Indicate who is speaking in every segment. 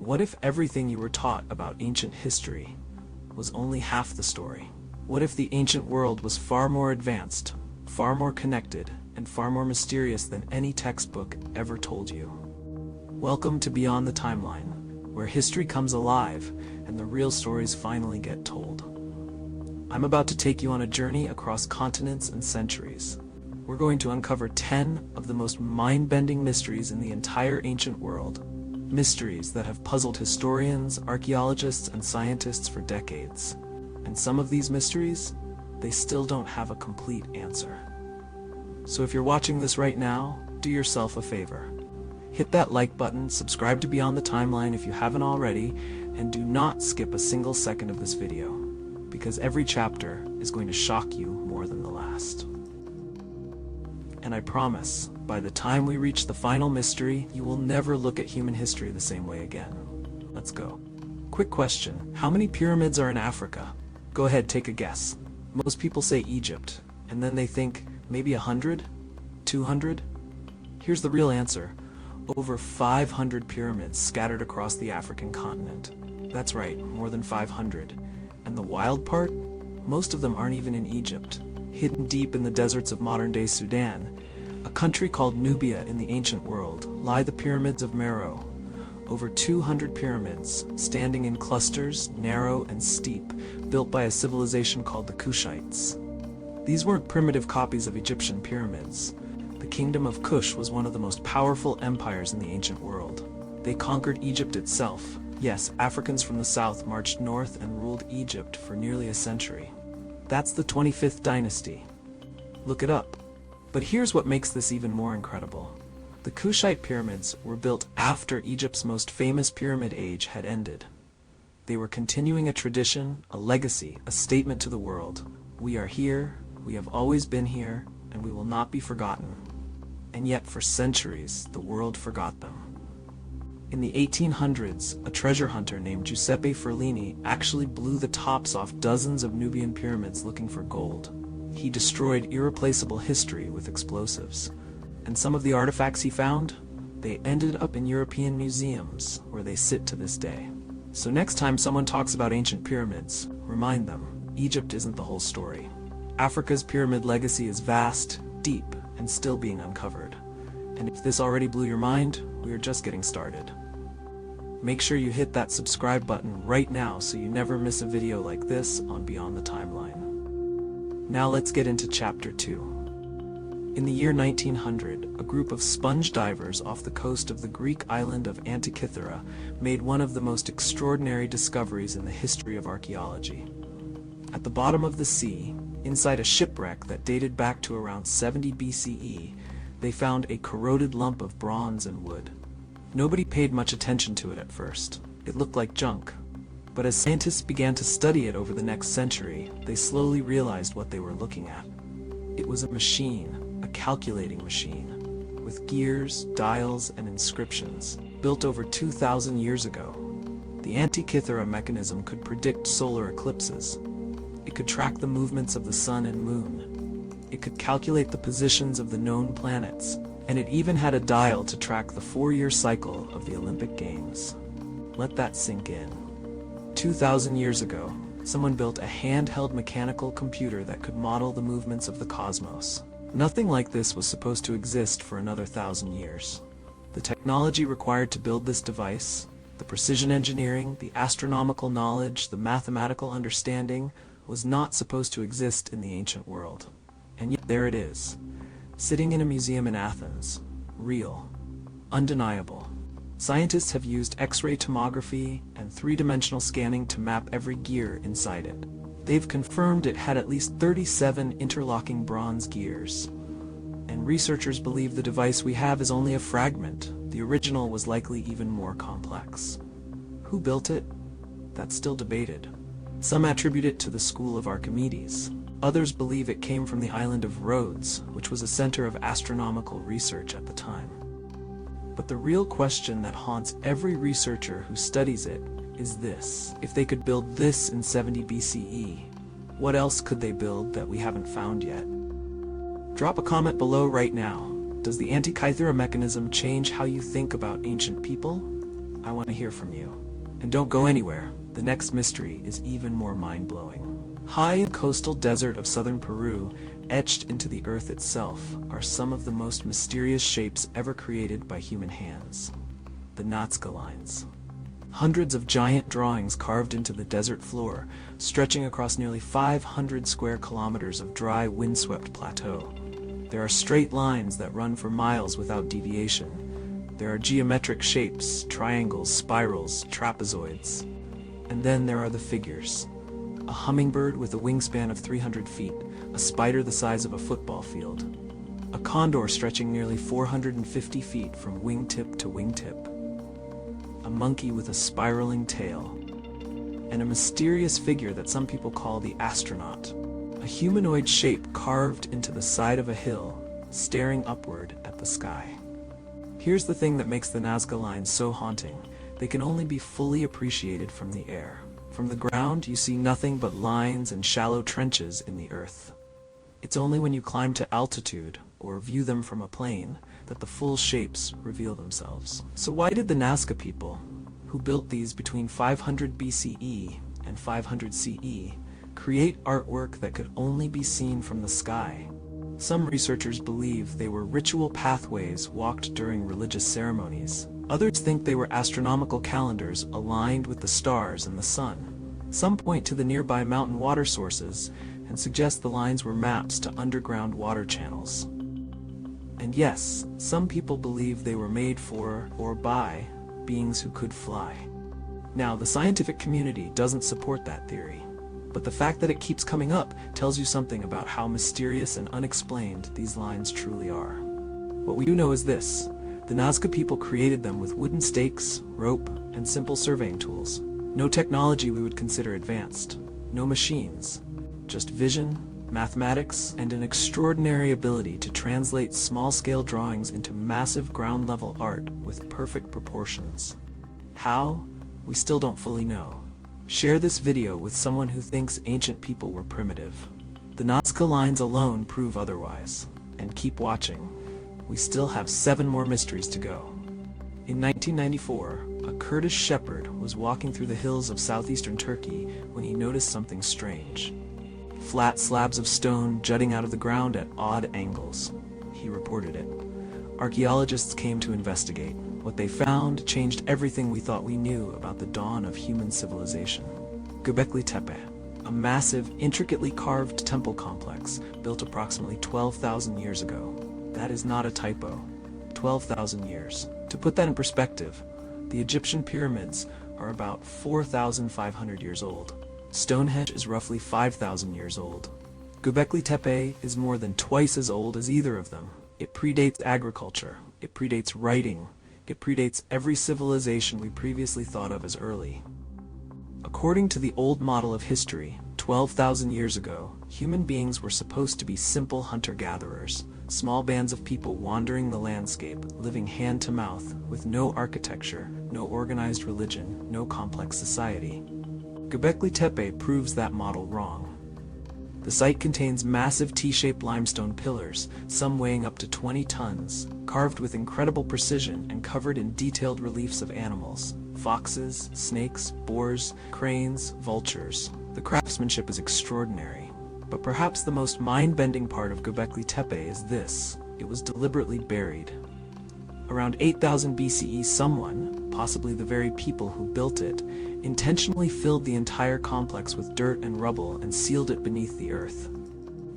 Speaker 1: What if everything you were taught about ancient history was only half the story? What if the ancient world was far more advanced, far more connected, and far more mysterious than any textbook ever told you? Welcome to Beyond the Timeline, where history comes alive and the real stories finally get told. I'm about to take you on a journey across continents and centuries. We're going to uncover 10 of the most mind-bending mysteries in the entire ancient world. Mysteries that have puzzled historians, archaeologists, and scientists for decades. And some of these mysteries, they still don't have a complete answer. So if you're watching this right now, do yourself a favor. Hit that like button, subscribe to Beyond the Timeline if you haven't already, and do not skip a single second of this video, because every chapter is going to shock you more than the last. And I promise, by the time we reach the final mystery, you will never look at human history the same way again. Let's go. Quick question, how many pyramids are in Africa? Go ahead, take a guess. Most people say Egypt, and then they think maybe 100? 200? Here's the real answer. Over 500 pyramids scattered across the African continent. That's right, more than 500. And the wild part? Most of them aren't even in Egypt. Hidden deep in the deserts of modern-day Sudan, a country called Nubia in the ancient world, lie the pyramids of Meroe. Over 200 pyramids, standing in clusters, narrow and steep, built by a civilization called the Kushites. These weren't primitive copies of Egyptian pyramids. The kingdom of Kush was one of the most powerful empires in the ancient world. They conquered Egypt itself. Yes, Africans from the south marched north and ruled Egypt for nearly a century. That's the 25th dynasty. Look it up. But here's what makes this even more incredible. The Kushite pyramids were built after Egypt's most famous pyramid age had ended. They were continuing a tradition, a legacy, a statement to the world. We are here, we have always been here, and we will not be forgotten. And yet for centuries, the world forgot them. In the 1800s, a treasure hunter named Giuseppe Ferlini actually blew the tops off dozens of Nubian pyramids looking for gold. He destroyed irreplaceable history with explosives. And some of the artifacts he found, they ended up in European museums, where they sit to this day. So next time someone talks about ancient pyramids, remind them, Egypt isn't the whole story. Africa's pyramid legacy is vast, deep, and still being uncovered. And if this already blew your mind, we are just getting started. Make sure you hit that subscribe button right now so you never miss a video like this on Beyond the Timeline. Now let's get into Chapter 2. In the year 1900, a group of sponge divers off the coast of the Greek island of Antikythera made one of the most extraordinary discoveries in the history of archaeology. At the bottom of the sea, inside a shipwreck that dated back to around 70 BCE, they found a corroded lump of bronze and wood. Nobody paid much attention to it at first. It looked like junk. But as scientists began to study it over the next century, they slowly realized what they were looking at. It was a machine, a calculating machine, with gears, dials, and inscriptions, built over 2,000 years ago. The Antikythera Mechanism could predict solar eclipses. It could track the movements of the sun and moon. It could calculate the positions of the known planets, and it even had a dial to track the 4-year cycle of the Olympic Games. Let that sink in. 2,000 years ago, someone built a handheld mechanical computer that could model the movements of the cosmos. Nothing like this was supposed to exist for another 1,000 years. The technology required to build this device, the precision engineering, the astronomical knowledge, the mathematical understanding, was not supposed to exist in the ancient world. And yet there it is, sitting in a museum in Athens, real, undeniable. Scientists have used X-ray tomography and 3-dimensional scanning to map every gear inside it. They've confirmed it had at least 37 interlocking bronze gears. And researchers believe the device we have is only a fragment. The original was likely even more complex. Who built it? That's still debated. Some attribute it to the school of Archimedes. Others believe it came from the island of Rhodes, which was a center of astronomical research at the time. But the real question that haunts every researcher who studies it is this. If they could build this in 70 BCE, what else could they build that we haven't found yet? Drop a comment below right now. Does the Antikythera mechanism change how you think about ancient people? I want to hear from you. And don't go anywhere, the next mystery is even more mind-blowing. High in the coastal desert of southern Peru, etched into the earth itself, are some of the most mysterious shapes ever created by human hands. The Nazca Lines. Hundreds of giant drawings carved into the desert floor, stretching across nearly 500 square kilometers of dry, windswept plateau. There are straight lines that run for miles without deviation. There are geometric shapes, triangles, spirals, trapezoids. And then there are the figures. A hummingbird with a wingspan of 300 feet, a spider the size of a football field, a condor stretching nearly 450 feet from wingtip to wingtip, a monkey with a spiraling tail, and a mysterious figure that some people call the astronaut, a humanoid shape carved into the side of a hill, staring upward at the sky. Here's the thing that makes the Nazca Lines so haunting. They can only be fully appreciated from the air. From the ground, you see nothing but lines and shallow trenches in the earth. It's only when you climb to altitude, or view them from a plane, that the full shapes reveal themselves. So why did the Nazca people, who built these between 500 BCE and 500 CE, create artwork that could only be seen from the sky? Some researchers believe they were ritual pathways walked during religious ceremonies. Others think they were astronomical calendars aligned with the stars and the sun. Some point to the nearby mountain water sources and suggest the lines were maps to underground water channels. And yes, some people believe they were made for, or by, beings who could fly. Now, the scientific community doesn't support that theory, but the fact that it keeps coming up tells you something about how mysterious and unexplained these lines truly are. What we do know is this: the Nazca people created them with wooden stakes, rope, and simple surveying tools. No technology we would consider advanced. No machines. Just vision, mathematics, and an extraordinary ability to translate small-scale drawings into massive ground-level art with perfect proportions. How? We still don't fully know. Share this video with someone who thinks ancient people were primitive. The Nazca Lines alone prove otherwise. And keep watching. We still have 7 more mysteries to go. In 1994, a Kurdish shepherd was walking through the hills of southeastern Turkey when he noticed something strange. Flat slabs of stone jutting out of the ground at odd angles. He reported it. Archaeologists came to investigate. What they found changed everything we thought we knew about the dawn of human civilization. Göbekli Tepe, a massive, intricately carved temple complex built approximately 12,000 years ago. That is not a typo. 12,000 years. To put that in perspective, the Egyptian pyramids are about 4,500 years old. Stonehenge is roughly 5,000 years old. Göbekli Tepe is more than twice as old as either of them. It predates agriculture. It predates writing. It predates every civilization we previously thought of as early. According to the old model of history, 12,000 years ago, human beings were supposed to be simple hunter-gatherers, small bands of people wandering the landscape, living hand-to-mouth, with no architecture, no organized religion, no complex society. Göbekli Tepe proves that model wrong. The site contains massive T-shaped limestone pillars, some weighing up to 20 tons, carved with incredible precision and covered in detailed reliefs of animals: foxes, snakes, boars, cranes, vultures. The craftsmanship is extraordinary. But perhaps the most mind-bending part of Göbekli Tepe is this: it was deliberately buried. Around 8000 BCE, someone, possibly the very people who built it, intentionally filled the entire complex with dirt and rubble and sealed it beneath the earth.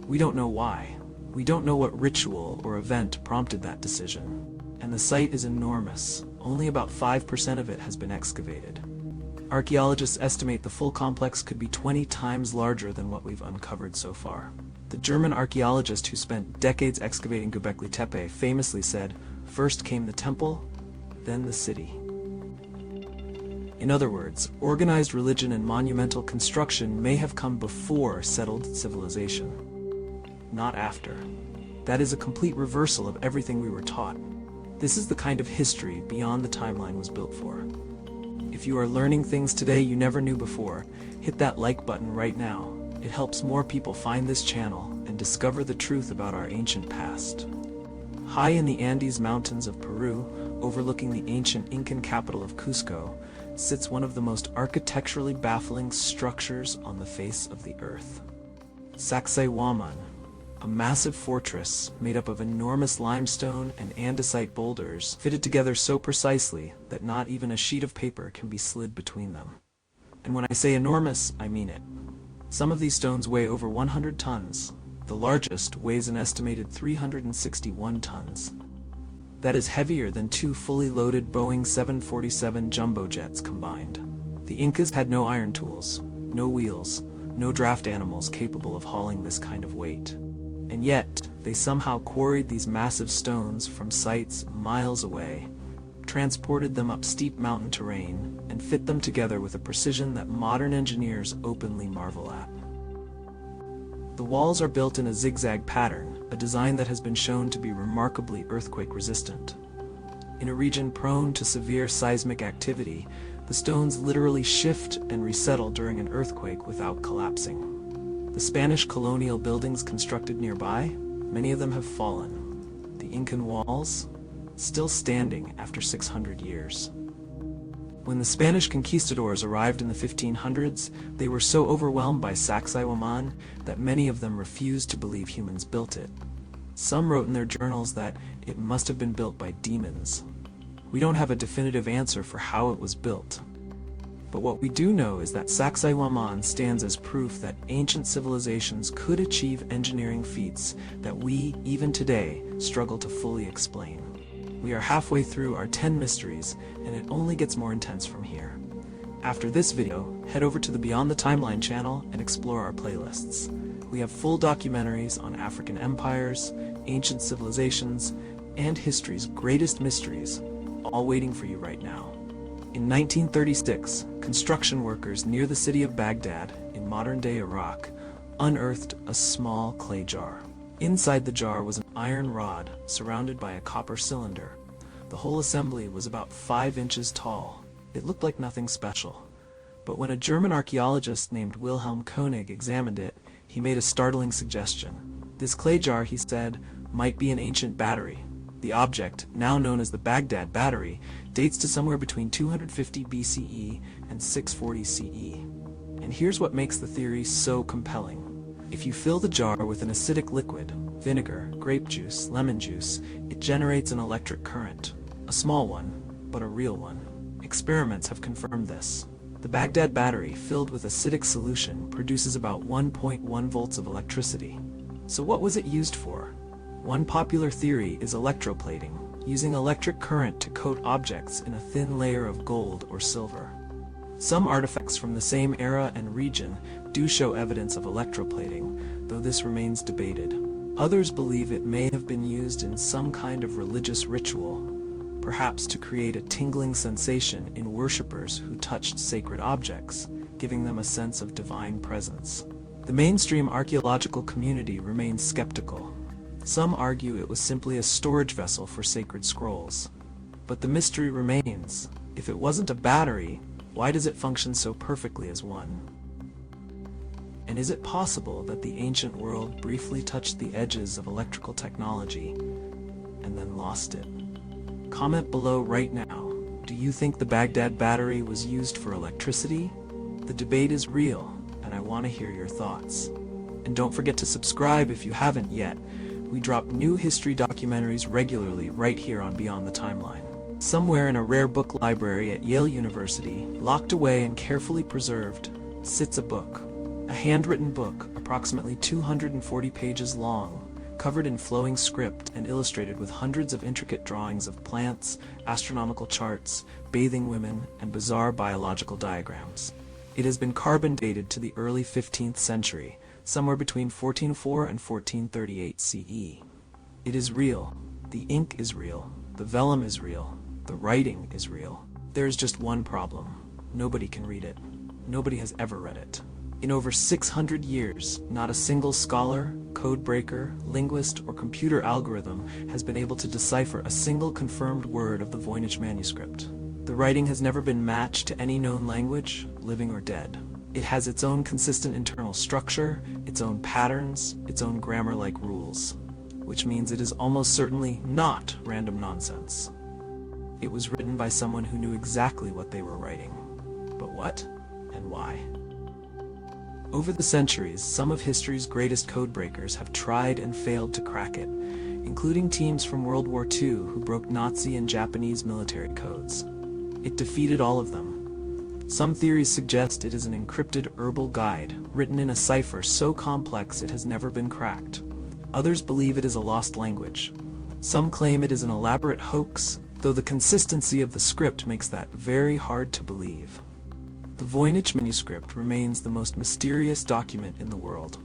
Speaker 1: We don't know why. We don't know what ritual or event prompted that decision. And the site is enormous. Only about 5% of it has been excavated. Archaeologists estimate the full complex could be 20 times larger than what we've uncovered so far. The German archaeologist who spent decades excavating Göbekli Tepe famously said, "First came the temple, then the city." In other words, organized religion and monumental construction may have come before settled civilization, not after. That is a complete reversal of everything we were taught. This is the kind of history beyond the timeline was built for. If you are learning things today you never knew before, hit that like button right now. It helps more people find this channel and discover the truth about our ancient past. High in the Andes Mountains of Peru, overlooking the ancient Incan capital of Cusco, sits one of the most architecturally baffling structures on the face of the earth. Sacsayhuamán, a massive fortress made up of enormous limestone and andesite boulders fitted together so precisely that not even a sheet of paper can be slid between them. And when I say enormous, I mean it. Some of these stones weigh over 100 tons. The largest weighs an estimated 361 tons. That is heavier than 2 fully loaded Boeing 747 jumbo jets combined. The Incas had no iron tools, no wheels, no draft animals capable of hauling this kind of weight. And yet, they somehow quarried these massive stones from sites miles away, transported them up steep mountain terrain, and fit them together with a precision that modern engineers openly marvel at. The walls are built in a zigzag pattern, a design that has been shown to be remarkably earthquake-resistant. In a region prone to severe seismic activity, the stones literally shift and resettle during an earthquake without collapsing. The Spanish colonial buildings constructed nearby, many of them have fallen. The Incan walls, still standing after 600 years. When the Spanish conquistadors arrived in the 1500s, they were so overwhelmed by Sacsayhuamán that many of them refused to believe humans built it. Some wrote in their journals that it must have been built by demons. We don't have a definitive answer for how it was built. But what we do know is that Sacsayhuamán stands as proof that ancient civilizations could achieve engineering feats that we, even today, struggle to fully explain. We are halfway through our 10 mysteries, and it only gets more intense from here. After this video, head over to the Beyond the Timeline channel and explore our playlists. We have full documentaries on African empires, ancient civilizations, and history's greatest mysteries, all waiting for you right now. In 1936, construction workers near the city of Baghdad, in modern-day Iraq, unearthed a small clay jar. Inside the jar was an iron rod surrounded by a copper cylinder. The whole assembly was about 5 inches tall. It looked like nothing special. But when a German archaeologist named Wilhelm Koenig examined it, he made a startling suggestion. This clay jar, he said, might be an ancient battery. The object, now known as the Baghdad Battery, dates to somewhere between 250 BCE and 640 CE. And here's what makes the theory so compelling. If you fill the jar with an acidic liquid, vinegar, grape juice, lemon juice, it generates an electric current. A small one, but a real one. Experiments have confirmed this. The Baghdad Battery, filled with acidic solution, produces about 1.1 volts of electricity. So what was it used for? One popular theory is electroplating, using electric current to coat objects in a thin layer of gold or silver. Some artifacts from the same era and region do show evidence of electroplating, though this remains debated. Others believe it may have been used in some kind of religious ritual, perhaps to create a tingling sensation in worshippers who touched sacred objects, giving them a sense of divine presence. The mainstream archaeological community remains skeptical. Some argue it was simply a storage vessel for sacred scrolls. But the mystery remains. If it wasn't a battery, why does it function so perfectly as one? And is it possible that the ancient world briefly touched the edges of electrical technology and then lost it? Comment below right now. Do you think the Baghdad Battery was used for electricity? The debate is real, and I want to hear your thoughts. And don't forget to subscribe if you haven't yet. We drop new history documentaries regularly right here on Beyond the Timeline. Somewhere in a rare book library at Yale University, locked away and carefully preserved, sits a book. A handwritten book, approximately 240 pages long, covered in flowing script and illustrated with hundreds of intricate drawings of plants, astronomical charts, bathing women, and bizarre biological diagrams. It has been carbon dated to the early 15th century, somewhere between 1404 and 1438 CE. It is real. The ink is real. The vellum is real. The writing is real. There is just one problem. Nobody can read it. Nobody has ever read it. In over 600 years, not a single scholar, code breaker, linguist, or computer algorithm has been able to decipher a single confirmed word of the Voynich Manuscript. The writing has never been matched to any known language, living or dead. It has its own consistent internal structure, its own patterns, its own grammar-like rules, which means it is almost certainly not random nonsense. It was written by someone who knew exactly what they were writing. But what and why? Over the centuries, some of history's greatest codebreakers have tried and failed to crack it, including teams from World War II who broke Nazi and Japanese military codes. It defeated all of them. Some theories suggest it is an encrypted herbal guide, written in a cipher so complex it has never been cracked. Others believe it is a lost language. Some claim it is an elaborate hoax, though the consistency of the script makes that very hard to believe. The Voynich Manuscript remains the most mysterious document in the world,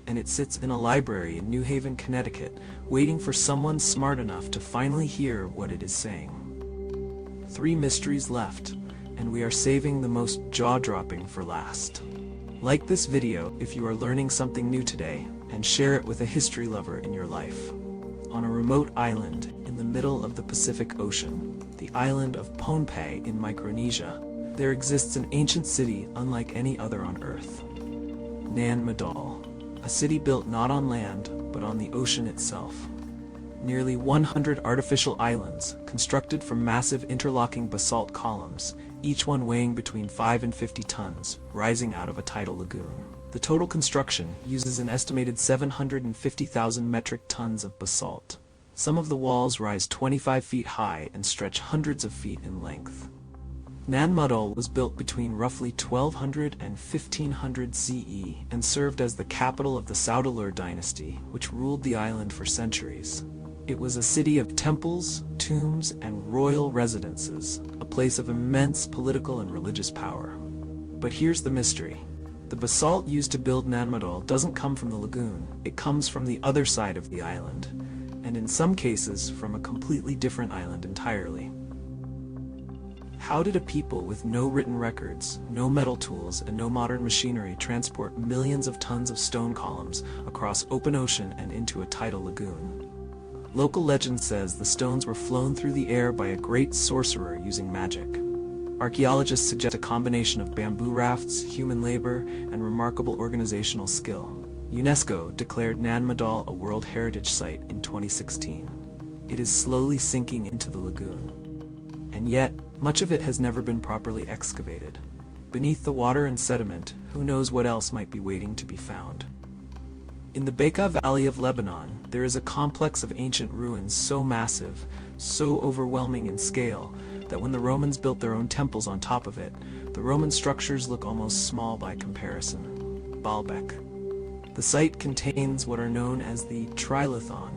Speaker 1: and it sits in a library in New Haven, Connecticut, waiting for someone smart enough to finally hear what it is saying. 3 mysteries left, and we are saving the most jaw-dropping for last. Like this video if you are learning something new today, and share it with a history lover in your life. On a remote island in the middle of the Pacific Ocean, the island of Pohnpei in Micronesia, there exists an ancient city unlike any other on Earth. Nan Madol, a city built not on land, but on the ocean itself. Nearly 100 artificial islands, constructed from massive interlocking basalt columns, each one weighing between 5 and 50 tons, rising out of a tidal lagoon. The total construction uses an estimated 750,000 metric tons of basalt. Some of the walls rise 25 feet high and stretch hundreds of feet in length. Nan Madol was built between roughly 1200 and 1500 CE and served as the capital of the Saudalur dynasty, which ruled the island for centuries. It was a city of temples, tombs, and royal residences, a place of immense political and religious power. But here's the mystery. The basalt used to build Nan Madol doesn't come from the lagoon, it comes from the other side of the island, and in some cases from a completely different island entirely. How did a people with no written records, no metal tools, and no modern machinery transport millions of tons of stone columns across open ocean and into a tidal lagoon? Local legend says the stones were flown through the air by a great sorcerer using magic. Archaeologists suggest a combination of bamboo rafts, human labor, and remarkable organizational skill. UNESCO declared Nan Madol a World Heritage Site in 2016. It is slowly sinking into the lagoon. And yet, much of it has never been properly excavated. Beneath the water and sediment, who knows what else might be waiting to be found. In the Bekaa Valley of Lebanon, there is a complex of ancient ruins so massive, so overwhelming in scale, that when the Romans built their own temples on top of it, the Roman structures look almost small by comparison. Baalbek. The site contains what are known as the Trilithon,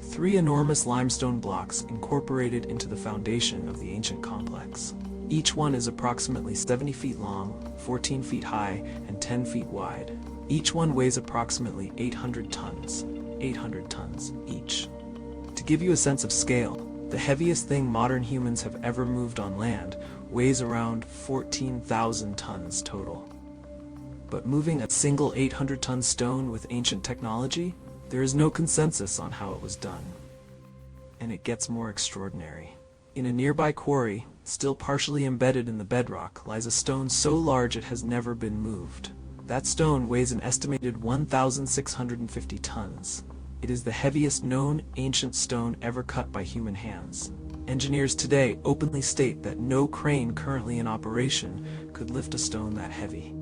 Speaker 1: 3 enormous limestone blocks incorporated into the foundation of the ancient complex. Each one is approximately 70 feet long, 14 feet high, and 10 feet wide. Each one weighs approximately 800 tons each. To give you a sense of scale, the heaviest thing modern humans have ever moved on land weighs around 14,000 tons total. But moving a single 800-ton stone with ancient technology, there is no consensus on how it was done. And it gets more extraordinary. In a nearby quarry, still partially embedded in the bedrock, lies a stone so large it has never been moved. That stone weighs an estimated 1,650 tons. It is the heaviest known ancient stone ever cut by human hands. Engineers today openly state that no crane currently in operation could lift a stone that heavy.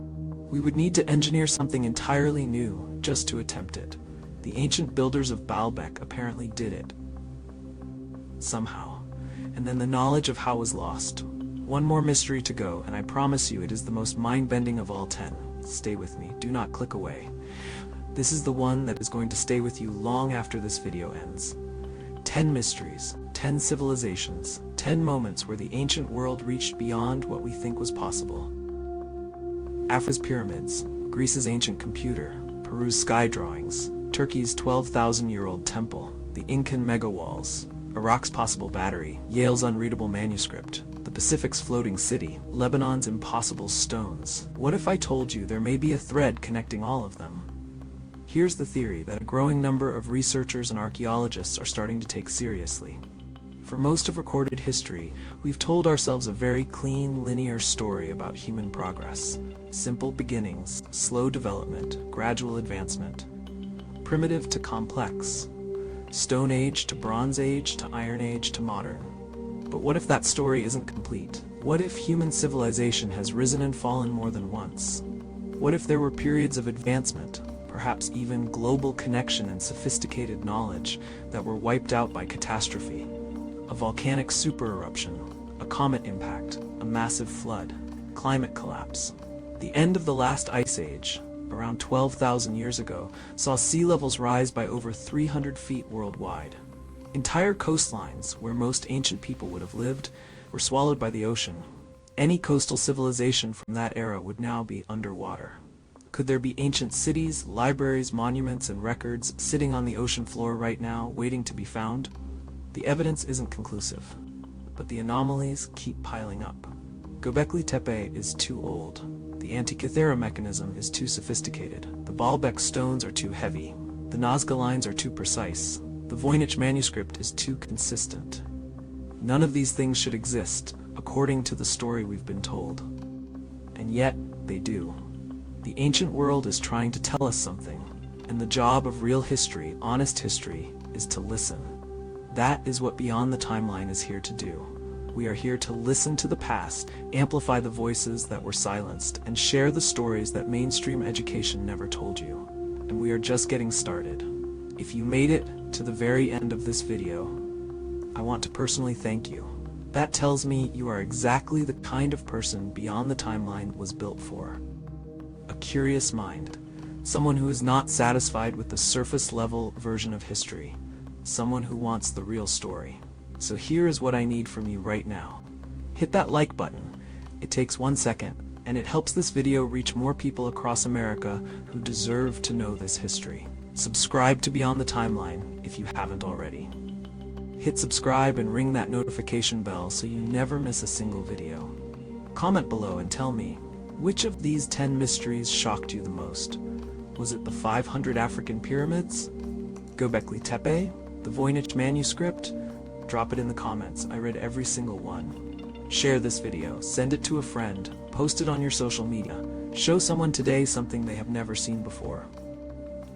Speaker 1: We would need to engineer something entirely new just to attempt it. The ancient builders of Baalbek apparently did it. Somehow. And then the knowledge of how was lost. One more mystery to go, and I promise you it is the most mind-bending of all 10. Stay with me, do not click away. This is the one that is going to stay with you long after this video ends. 10 mysteries, 10 civilizations, 10 moments where the ancient world reached beyond what we think was possible. Africa's pyramids, Greece's ancient computer, Peru's sky drawings, Turkey's 12,000-year-old temple, the Incan megawalls, Iraq's possible battery, Yale's unreadable manuscript, the Pacific's floating city, Lebanon's impossible stones. What if I told you there may be a thread connecting all of them? Here's the theory that a growing number of researchers and archaeologists are starting to take seriously. For most of recorded history, we've told ourselves a very clean, linear story about human progress. Simple beginnings, slow development, gradual advancement. Primitive to complex. Stone Age to Bronze Age to Iron Age to modern. But what if that story isn't complete? What if human civilization has risen and fallen more than once? What if there were periods of advancement, perhaps even global connection and sophisticated knowledge, that were wiped out by catastrophe? A volcanic supereruption, a comet impact, a massive flood, climate collapse. The end of the last ice age, around 12,000 years ago, saw sea levels rise by over 300 feet worldwide. Entire coastlines, where most ancient people would have lived, were swallowed by the ocean. Any coastal civilization from that era would now be underwater. Could there be ancient cities, libraries, monuments, and records sitting on the ocean floor right now, waiting to be found? The evidence isn't conclusive, but the anomalies keep piling up. Göbekli Tepe is too old. The Antikythera Mechanism is too sophisticated. The Baalbek stones are too heavy. The Nazca Lines are too precise. The Voynich Manuscript is too consistent. None of these things should exist, according to the story we've been told. And yet, they do. The ancient world is trying to tell us something, and the job of real history, honest history, is to listen. That is what Beyond the Timeline is here to do. We are here to listen to the past, amplify the voices that were silenced, and share the stories that mainstream education never told you. And we are just getting started. If you made it to the very end of this video, I want to personally thank you. That tells me you are exactly the kind of person Beyond the Timeline was built for. A curious mind. Someone who is not satisfied with the surface-level version of history. Someone who wants the real story. So here is what I need from you right now. Hit that like button. It takes 1 second, and it helps this video reach more people across America who deserve to know this history. Subscribe to Beyond the Timeline if you haven't already. Hit subscribe and ring that notification bell so you never miss a single video. Comment below and tell me, which of these 10 mysteries shocked you the most? Was it the 500 African pyramids? Göbekli Tepe? The Voynich Manuscript? Drop it in the comments. I read every single one. Share this video, send it to a friend, post it on your social media. Show someone today something they have never seen before.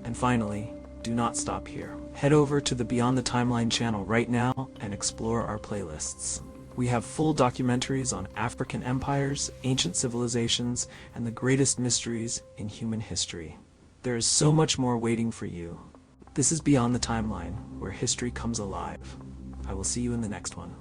Speaker 1: And finally, do not stop here. Head over to the Beyond the Timeline channel right now and explore our playlists. We have full documentaries on African empires, ancient civilizations, and the greatest mysteries in human history. There is so much more waiting for you. This is Beyond the Timeline, where history comes alive. I will see you in the next one.